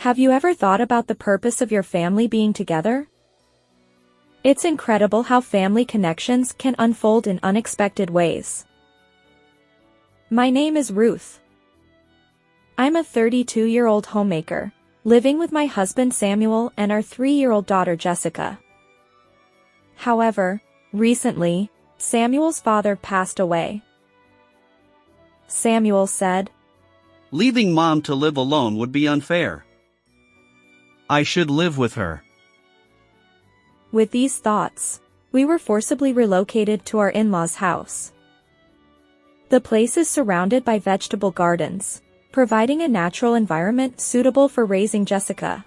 Have you ever thought about the purpose of your family being together? It's incredible how family connections can unfold in unexpected ways. My name is Ruth. I'm a 32-year-old homemaker, living with my husband Samuel and our 3-year-old daughter Jessica. However, recently, Samuel's father passed away. Samuel said, "Leaving Mom to live alone would be unfair. I should live with her." With these thoughts, we were forcibly relocated to our in-laws' house. The place is surrounded by vegetable gardens, providing a natural environment suitable for raising Jessica.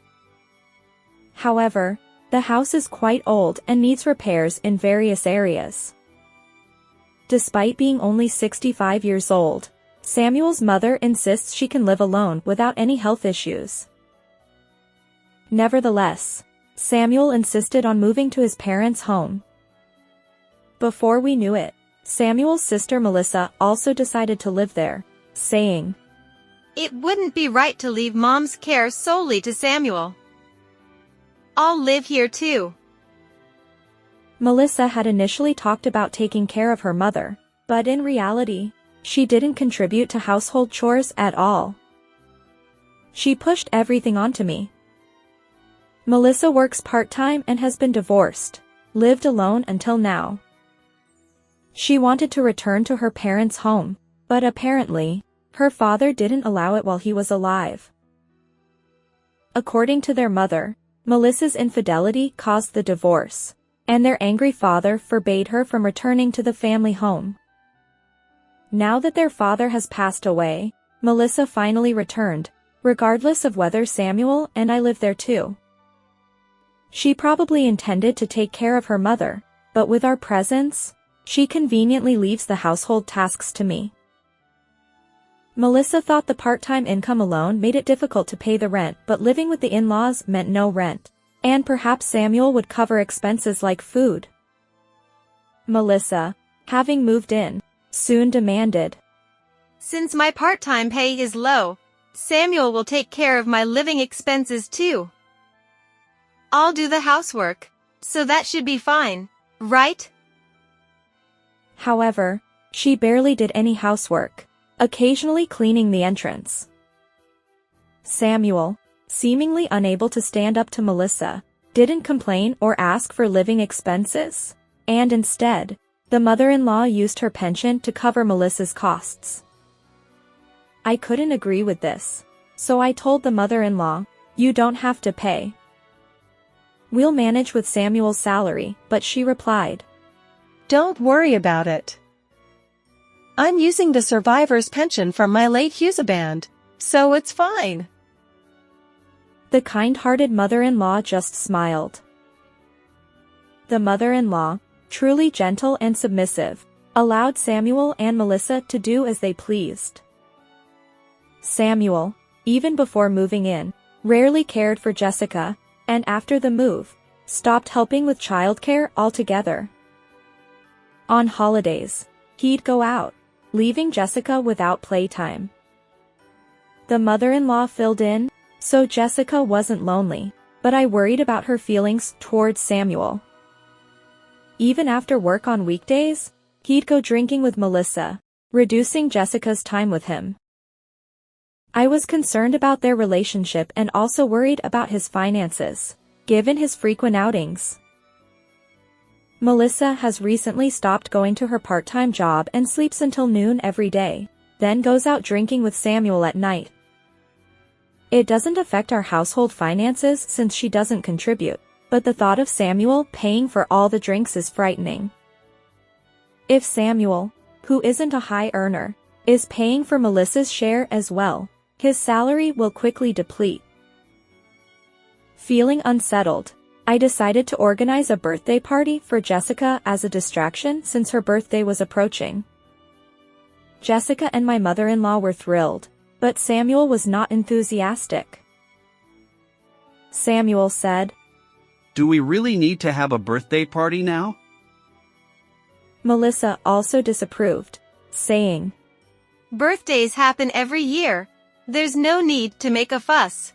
However, the house is quite old and needs repairs in various areas. Despite being only 65 years old, Samuel's mother insists she can live alone without any health issues. Nevertheless, Samuel insisted on moving to his parents' home. Before we knew it, Samuel's sister Melissa also decided to live there, saying, "It wouldn't be right to leave Mom's care solely to Samuel. I'll live here too." Melissa had initially talked about taking care of her mother, but in reality, she didn't contribute to household chores at all. She pushed everything onto me. Melissa works part-time and has been divorced, lived alone until now. She wanted to return to her parents' home, but apparently, her father didn't allow it while he was alive. According to their mother, Melissa's infidelity caused the divorce, and their angry father forbade her from returning to the family home. Now that their father has passed away, Melissa finally returned, regardless of whether Samuel and I live there too. She probably intended to take care of her mother, but with our presence, she conveniently leaves the household tasks to me. Melissa thought the part-time income alone made it difficult to pay the rent, but living with the in-laws meant no rent, and perhaps Samuel would cover expenses like food. Melissa, having moved in, soon demanded, "Since my part-time pay is low, Samuel will take care of my living expenses too. I'll do the housework, so that should be fine, right?" However, she barely did any housework, occasionally cleaning the entrance. Samuel, seemingly unable to stand up to Melissa, didn't complain or ask for living expenses, and instead, the mother-in-law used her pension to cover Melissa's costs. I couldn't agree with this, so I told the mother-in-law, "You don't have to pay. We'll manage with Samuel's salary," but she replied, "Don't worry about it. I'm using the survivor's pension from my late husband, so it's fine." The kind-hearted mother-in-law just smiled. The mother-in-law, truly gentle and submissive, allowed Samuel and Melissa to do as they pleased. Samuel, even before moving in, rarely cared for Jessica, and after the move, stopped helping with childcare altogether. On holidays, he'd go out, leaving Jessica without playtime. The mother-in-law filled in, so Jessica wasn't lonely, but I worried about her feelings towards Samuel. Even after work on weekdays, he'd go drinking with Melissa, reducing Jessica's time with him. I was concerned about their relationship and also worried about his finances, given his frequent outings. Melissa has recently stopped going to her part-time job and sleeps until noon every day, then goes out drinking with Samuel at night. It doesn't affect our household finances since she doesn't contribute, but the thought of Samuel paying for all the drinks is frightening. If Samuel, who isn't a high earner, is paying for Melissa's share as well, his salary will quickly deplete. Feeling unsettled, I decided to organize a birthday party for Jessica as a distraction since her birthday was approaching. Jessica and my mother-in-law were thrilled, but Samuel was not enthusiastic. Samuel said, "Do we really need to have a birthday party now?" Melissa also disapproved, saying, "Birthdays happen every year. There's no need to make a fuss."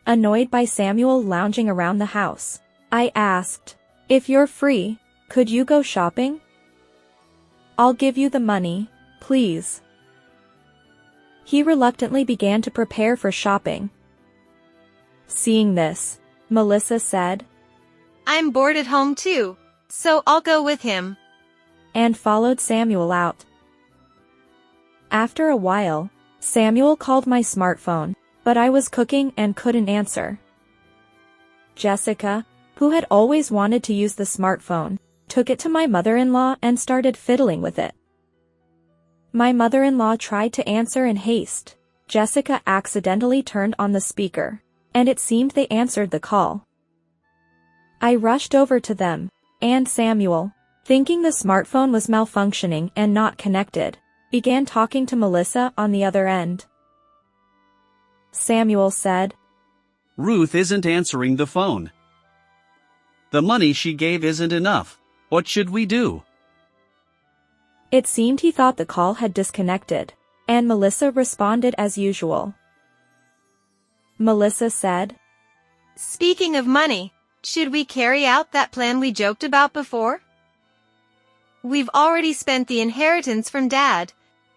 Annoyed by Samuel lounging around the house, I asked, "If you're free, could you go shopping? I'll give you the money, please." He reluctantly began to prepare for shopping. Seeing this, Melissa said, "I'm bored at home too, so I'll go with him," and followed Samuel out. After a while, Samuel called my smartphone, but I was cooking and couldn't answer. Jessica, who had always wanted to use the smartphone, took it to my mother-in-law and started fiddling with it. My mother-in-law tried to answer in haste. Jessica accidentally turned on the speaker, and it seemed they answered the call. I rushed over to them, and Samuel, thinking the smartphone was malfunctioning and not connected, began talking to Melissa on the other end. Samuel said, "Ruth isn't answering the phone. The money she gave isn't enough. What should we do?" It seemed he thought the call had disconnected, and Melissa responded as usual. Melissa said, "Speaking of money, should we carry out that plan we joked about before? We've already spent the inheritance from Dad,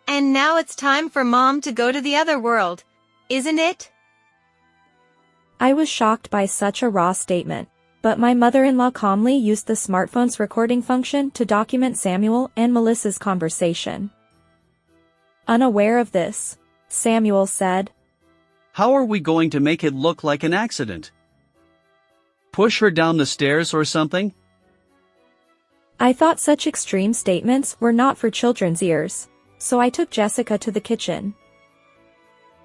and now it's time for Mom to go to the other world, isn't it?" I was shocked by such a raw statement, but my mother-in-law calmly used the smartphone's recording function to document Samuel and Melissa's conversation. Unaware of this, Samuel said, "How are we going to make it look like an accident? Push her down the stairs or something?" I thought such extreme statements were not for children's ears, so I took Jessica to the kitchen.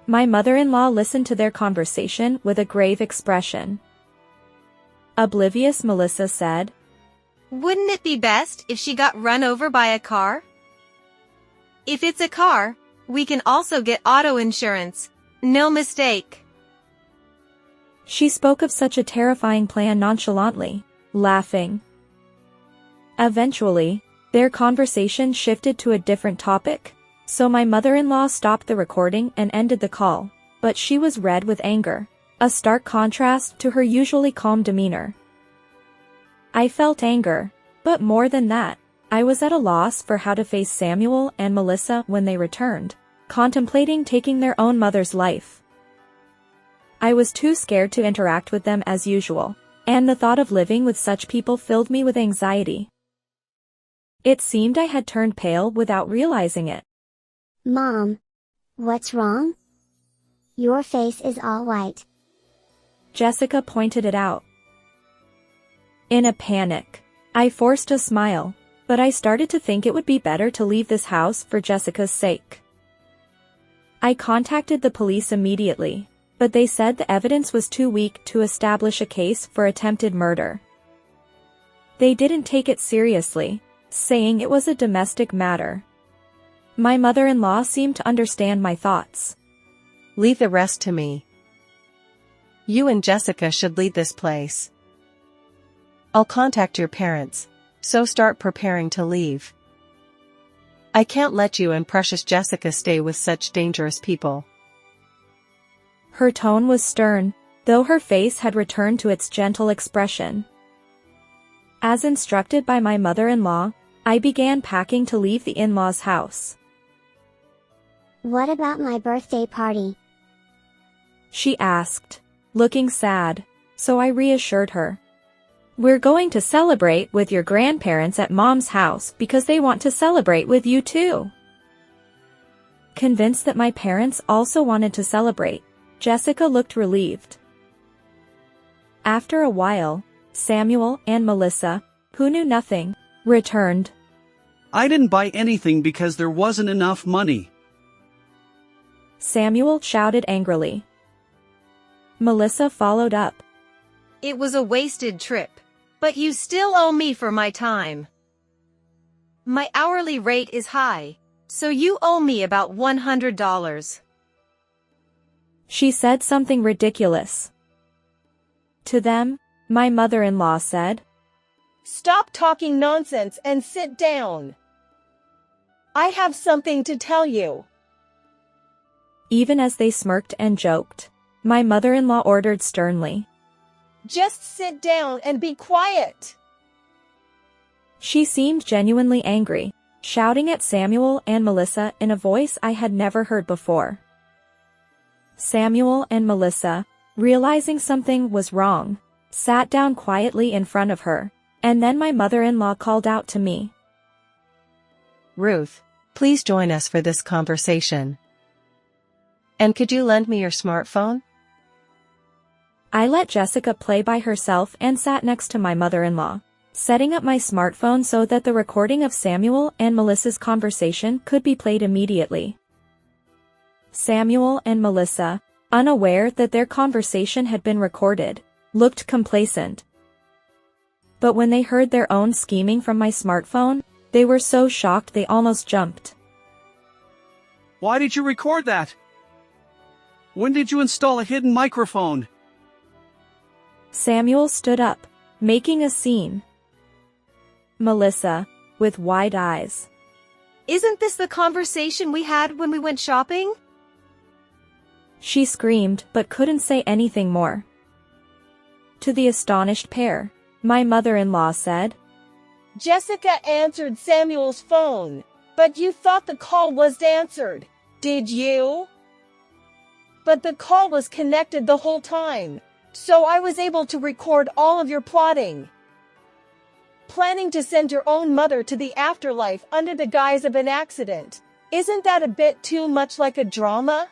My mother-in-law listened to their conversation with a grave expression. Oblivious Melissa said, "Wouldn't it be best if she got run over by a car? If it's a car, we can also get auto insurance, no mistake." She spoke of such a terrifying plan nonchalantly, laughing. Eventually, their conversation shifted to a different topic, so my mother-in-law stopped the recording and ended the call, but she was red with anger, a stark contrast to her usually calm demeanor. I felt anger, but more than that, I was at a loss for how to face Samuel and Melissa when they returned, contemplating taking their own mother's life. I was too scared to interact with them as usual, and the thought of living with such people filled me with anxiety. It seemed I had turned pale without realizing it. "Mom, what's wrong? Your face is all white." Jessica pointed it out. In a panic, I forced a smile, but I started to think it would be better to leave this house for Jessica's sake. I contacted the police immediately, but they said the evidence was too weak to establish a case for attempted murder. They didn't take it seriously, saying it was a domestic matter. My mother-in-law seemed to understand my thoughts. "Leave the rest to me. You and Jessica should lead this place. I'll contact your parents, so start preparing to leave. I can't let you and precious Jessica stay with such dangerous people." Her tone was stern, though her face had returned to its gentle expression. As instructed by my mother-in-law, I began packing to leave the in-laws' house. "What about my birthday party?" She asked, looking sad, so I reassured her. "We're going to celebrate with your grandparents at Mom's house because they want to celebrate with you too." Convinced that my parents also wanted to celebrate, Jessica looked relieved. After a while, Samuel and Melissa, who knew nothing, returned. "I didn't buy anything because there wasn't enough money." Samuel shouted angrily. Melissa followed up. "It was a wasted trip, but you still owe me for my time. My hourly rate is high, so you owe me about $100. She said something ridiculous. To them, my mother-in-law said, "Stop talking nonsense and sit down. I have something to tell you." Even as they smirked and joked, My mother-in-law ordered sternly. Just sit down and be quiet. She seemed genuinely angry, shouting at Samuel and Melissa in a voice I had never heard before. Samuel and Melissa, realizing something was wrong, sat down quietly in front of her, and then my mother-in-law called out to me. Ruth, please join us for this conversation. And could you lend me your smartphone? I let Jessica play by herself and sat next to my mother-in-law, setting up my smartphone so that the recording of Samuel and Melissa's conversation could be played immediately. Samuel and Melissa, unaware that their conversation had been recorded, looked complacent. But when they heard their own scheming from my smartphone, they were so shocked they almost jumped. Why did you record that? When did you install a hidden microphone? Samuel stood up, making a scene. Melissa, with wide eyes. Isn't this the conversation we had when we went shopping? She screamed but couldn't say anything more. To the astonished pair, my mother-in-law said, Jessica answered Samuel's phone, but you thought the call was answered, did you? But the call was connected the whole time, so I was able to record all of your plotting. Planning to send your own mother to the afterlife under the guise of an accident. Isn't that a bit too much like a drama?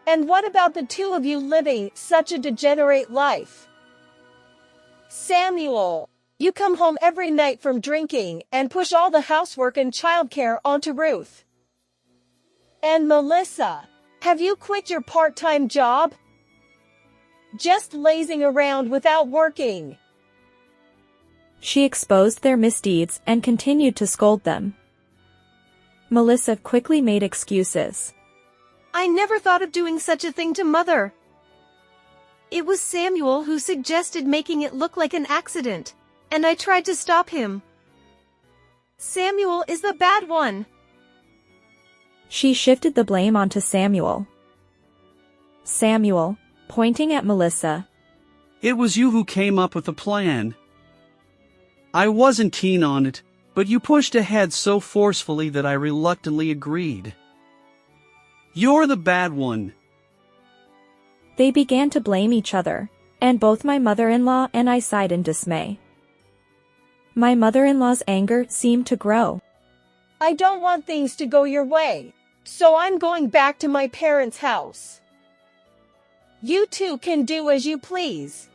And what about the two of you living such a degenerate life? Samuel, you come home every night from drinking and push all the housework and childcare onto Ruth. And Melissa, have you quit your part-time job? Just lazing around without working. She exposed their misdeeds and continued to scold them. Melissa quickly made excuses. I never thought of doing such a thing to Mother. It was Samuel who suggested making it look like an accident, and I tried to stop him. Samuel is the bad one. She shifted the blame onto Samuel. Samuel, pointing at Melissa. It was you who came up with the plan. I wasn't keen on it, but you pushed ahead so forcefully that I reluctantly agreed. You're the bad one. They began to blame each other, and both my mother-in-law and I sighed in dismay. My mother-in-law's anger seemed to grow. I don't want things to go your way, so I'm going back to my parents' house. You two can do as you please.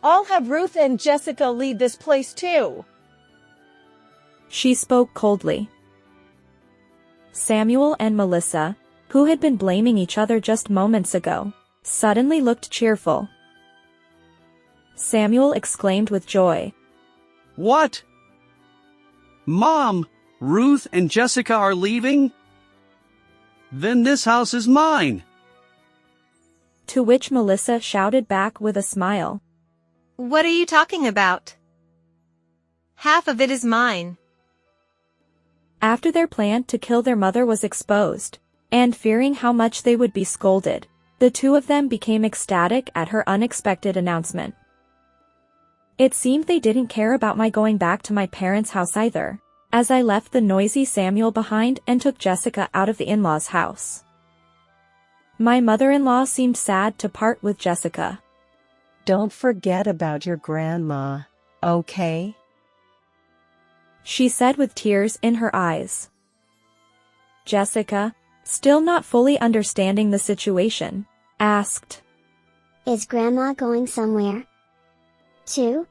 I'll have Ruth and Jessica leave this place too. She spoke coldly. Samuel and Melissa, who had been blaming each other just moments ago, suddenly looked cheerful. Samuel exclaimed with joy. What? Mom, Ruth and Jessica are leaving? Then this house is mine. To which Melissa shouted back with a smile. What are you talking about? Half of it is mine. After their plan to kill their mother was exposed, and fearing how much they would be scolded, the two of them became ecstatic at her unexpected announcement. It seemed they didn't care about my going back to my parents' house either, as I left the noisy Samuel behind and took Jessica out of the in-laws' house. My mother-in-law seemed sad to part with Jessica. Don't forget about your grandma, okay? She said with tears in her eyes. Jessica, still not fully understanding the situation, asked. Is Grandma going somewhere? Too?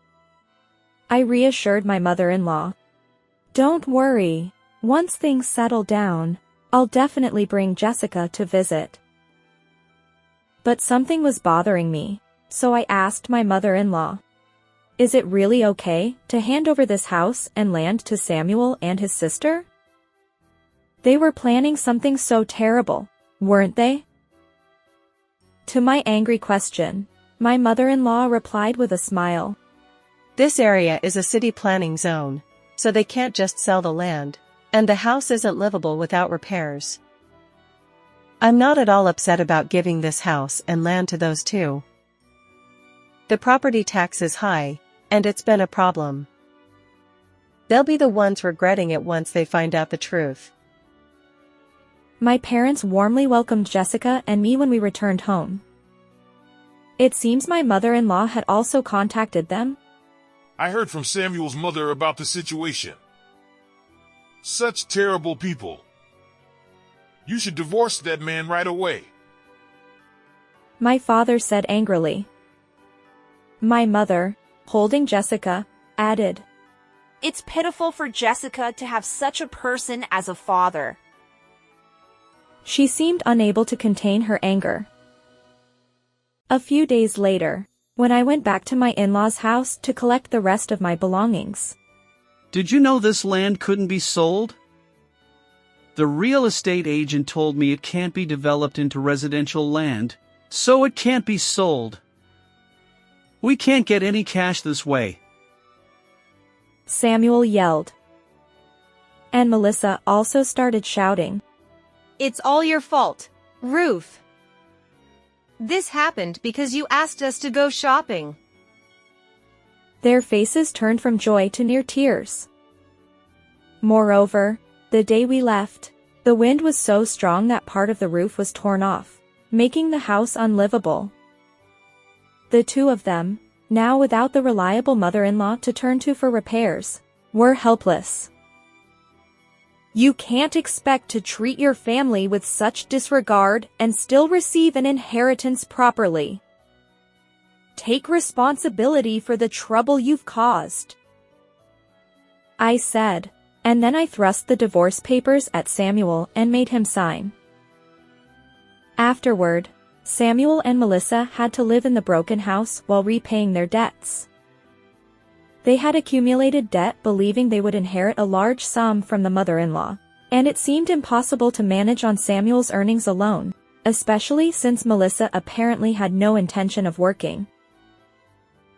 I reassured my mother-in-law. Don't worry, once things settle down, I'll definitely bring Jessica to visit. But something was bothering me, so I asked my mother-in-law. Is it really okay to hand over this house and land to Samuel and his sister? They were planning something so terrible, weren't they? To my angry question, my mother-in-law replied with a smile. This area is a city planning zone, so they can't just sell the land, and the house isn't livable without repairs. I'm not at all upset about giving this house and land to those two. The property tax is high, and it's been a problem. They'll be the ones regretting it once they find out the truth. My parents warmly welcomed Jessica and me when we returned home. It seems my mother-in-law had also contacted them. I heard from Samuel's mother about the situation. Such terrible people. You should divorce that man right away. My father said angrily. My mother, holding Jessica, added, It's pitiful for Jessica to have such a person as a father. She seemed unable to contain her anger. A few days later, when I went back to my in-laws' house to collect the rest of my belongings. Did you know this land couldn't be sold? The real estate agent told me it can't be developed into residential land, so it can't be sold. We can't get any cash this way. Samuel yelled. And Melissa also started shouting. It's all your fault, Ruth. This happened because you asked us to go shopping. Their faces turned from joy to near tears. Moreover, the day we left, the wind was so strong that part of the roof was torn off, making the house unlivable. The two of them, now without the reliable mother-in-law to turn to for repairs, were helpless. You can't expect to treat your family with such disregard and still receive an inheritance properly. Take responsibility for the trouble you've caused, I said, and then I thrust the divorce papers at Samuel and made him sign. Afterward, Samuel and Melissa had to live in the broken house while repaying their debts. They had accumulated debt believing they would inherit a large sum from the mother-in-law, and it seemed impossible to manage on Samuel's earnings alone, especially since Melissa apparently had no intention of working.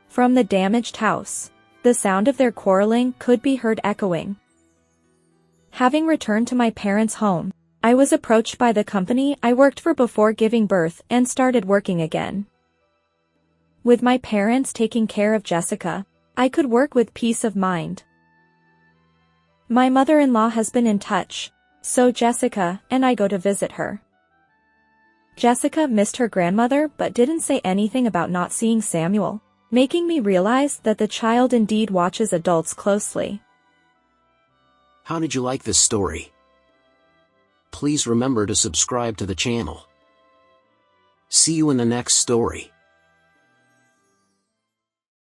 From the damaged house, the sound of their quarreling could be heard echoing. Having returned to my parents' home, I was approached by the company I worked for before giving birth and started working again. With my parents taking care of Jessica, I could work with peace of mind. My mother-in-law has been in touch, so Jessica and I go to visit her. Jessica missed her grandmother but didn't say anything about not seeing Samuel, making me realize that the child indeed watches adults closely. How did you like this story? Please remember to subscribe to the channel. See you in the next story.